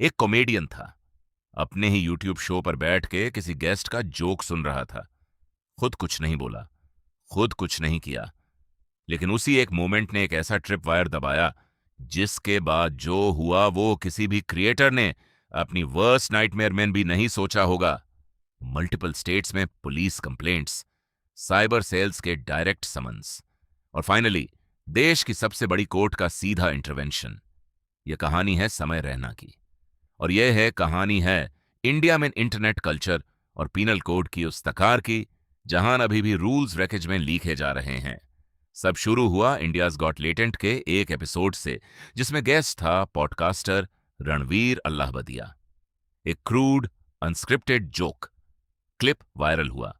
एक कॉमेडियन था। अपने ही यूट्यूब शो पर बैठ के किसी गेस्ट का जोक सुन रहा था। खुद कुछ नहीं बोला, खुद कुछ नहीं किया। लेकिन उसी एक मोमेंट ने एक ऐसा ट्रिप वायर दबाया जिसके बाद जो हुआ वो किसी भी क्रिएटर ने अपनी वर्स्ट नाइटमेयर में भी नहीं सोचा होगा। मल्टीपल स्टेट्स में पुलिस कंप्लेंट्स, साइबर सेल्स के डायरेक्ट समन्स और फाइनली देश की सबसे बड़ी कोर्ट का सीधा इंटरवेंशन। यह कहानी है समय रैना की। और यह है कहानी है इंडिया में इंटरनेट कल्चर और पीनल कोड की उस तकार की जहां अभी भी रूल्स रैकेज में लिखे जा रहे हैं। सब शुरू हुआ इंडियाज गॉट लेटेंट के एक एपिसोड से जिसमें गेस्ट था पॉडकास्टर रणवीर अल्लाहबदिया। एक crude unscripted joke clip viral हुआ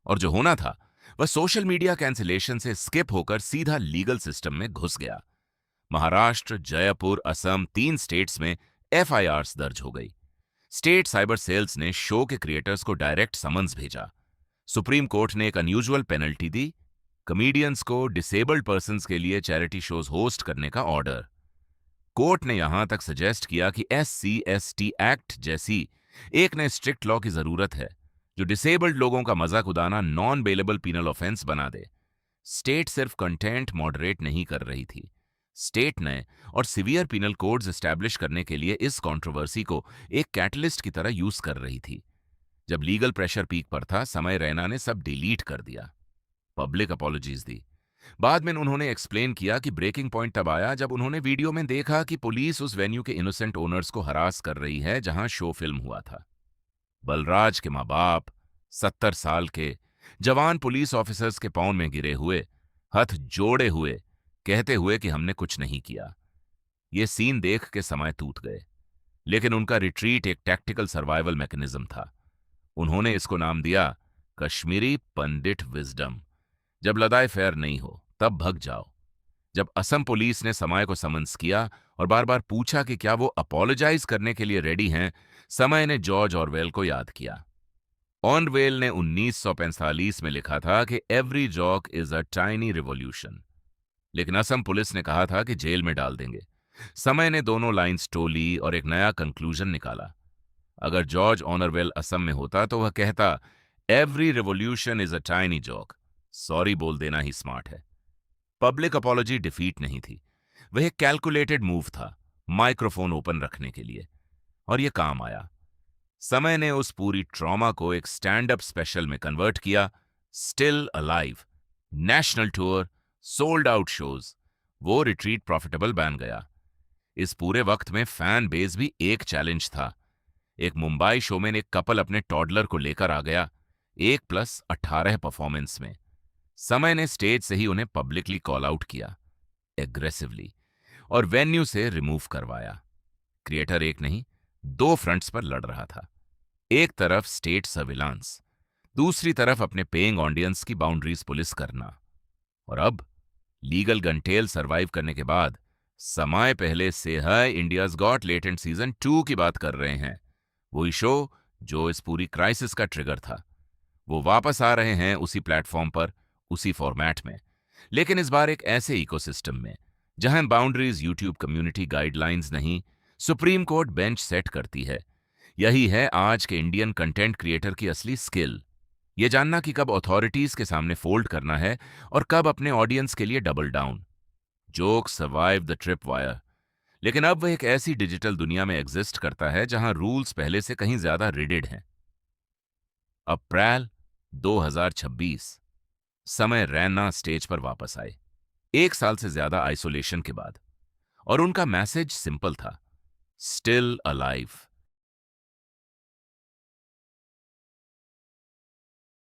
और जो होना था वह सोशल मीडिया कैंसिलेशन से स्किप होकर सीधा लीगल सिस्टम में घुस गया। महाराष्ट्र, जयपुर, असम, 3 स्टेट्स में एफआईआर्स दर्ज हो गई। स्टेट साइबर सेल्स ने शो के क्रिएटर्स को डायरेक्ट समन्स भेजा। सुप्रीम कोर्ट ने एक अनयूजुअल पेनल्टी दी, कॉमेडियंस को डिसेबल्ड पर्सन्स के लिए चैरिटी शोज होस्ट करने का ऑर्डर। कोर्ट ने यहां तक सजेस्ट किया कि SC/ST एक्ट जैसी एक नए स्ट्रिक्ट लॉ की जरूरत है जो डिसेबल्ड लोगों का मजाक उड़ाना नॉन बेलेबल पीनल ऑफेंस बना दे। स्टेट सिर्फ कंटेंट मॉडरेट नहीं कर रही थी, स्टेट ने और सिवियर पीनल कोड्स एस्टैब्लिश करने के लिए इस कंट्रोवर्सी को एक कैटलिस्ट की तरह यूज कर रही थी। जब लीगल प्रेशर पीक पर था, समय रैना ने सब डिलीट कर दिया, पब्लिक अपॉलॉजीज दी। बाद में उन्होंने एक्सप्लेन किया कि ब्रेकिंग पॉइंट तब आया जब उन्होंने वीडियो में देखा कि पुलिस उस वेन्यू के इनोसेंट ओनर्स को हरास कर रही है जहां शो फिल्म हुआ था। बलराज के मां बाप, 70 साल के जवान पुलिस ऑफिसर्स के पांव में गिरे हुए, हाथ जोड़े हुए, कहते हुए कि हमने कुछ नहीं किया। ये सीन देख के समय टूट गए, लेकिन उनका रिट्रीट एक टैक्टिकल सर्वाइवल मैकेनिज्म था। उन्होंने इसको नाम दिया कश्मीरी पंडित विजडम। जब लड़ाई फेयर नहीं हो तब भग जाओ। जब असम पुलिस ने समय को समन्स किया और बार बार पूछा कि क्या वो अपोलोजाइज करने के लिए रेडी हैं, समय ने जॉर्ज ऑरवेल को याद किया। ऑनवेल ने 1945 में लिखा था कि every joke is a tiny revolution, लेकिन असम पुलिस ने कहा था कि जेल में डाल देंगे। समय ने दोनों लाइंस टोली और एक नया कंक्लूजन निकाला। अगर जॉर्ज ऑनरवेल असम में होता तो वह कहता every revolution is a tiny joke, sorry बोल देना ही स्मार्ट है। पब्लिक अपॉलॉजी डिफीट नहीं थी, वह एक कैलकुलेटेड मूव था माइक्रोफोन ओपन रखने के लिए, और यह काम आया। समय ने उस पूरी ट्रॉमा को एक स्टैंड अप स्पेशल में कन्वर्ट किया। Still alive, national tour, sold out shows. वो रिट्रीट प्रॉफिटेबल बन गया। इस पूरे वक्त में फैन बेस भी एक चैलेंज था। एक मुंबई शो में एक कपल अपने टॉडलर को लेकर आ गया 1+18 परफॉर्मेंस में। समय ने स्टेज से ही उन्हें पब्लिकली कॉल आउट किया, एग्रेसिवली, और वेन्यू से रिमूव करवाया। क्रिएटर एक नहीं, 2 फ्रंट्स पर लड़ रहा था। एक तरफ स्टेट सर्विलांस, दूसरी तरफ अपने पेइंग ऑडियंस की बाउंड्रीज पुलिस करना। और अब लीगल गंटेल सरवाइव करने के बाद समय पहले से है इंडियाज गॉट लेटेंट सीजन 2 की बात कर रहे हैं। वही शो जो इस पूरी क्राइसिस का ट्रिगर था। वो वापस आ रहे हैं उसी प्लेटफॉर्म पर, उसी फॉर्मेट में, लेकिन इस बार एक ऐसे इकोसिस्टम में जहां बाउंड्रीज यूट्यूब कम्युनिटी गाइडलाइंस नहीं, सुप्रीम कोर्ट बेंच सेट करती है। यही है आज के इंडियन कंटेंट क्रिएटर की असली स्किल, ये जानना कि कब अथॉरिटीज के सामने फोल्ड करना है और कब अपने ऑडियंस के लिए double down. Joke survive the trip wire, लेकिन अब वह एक ऐसी डिजिटल दुनिया में एग्जिस्ट करता है जहां रूल्स पहले से कहीं ज्यादा रिडिड हैं। अप्रैल 2026, समय रैना स्टेज पर वापस आए, 1 साल से ज्यादा आइसोलेशन के बाद, और उनका मैसेज सिंपल था, स्टिल अलाइव।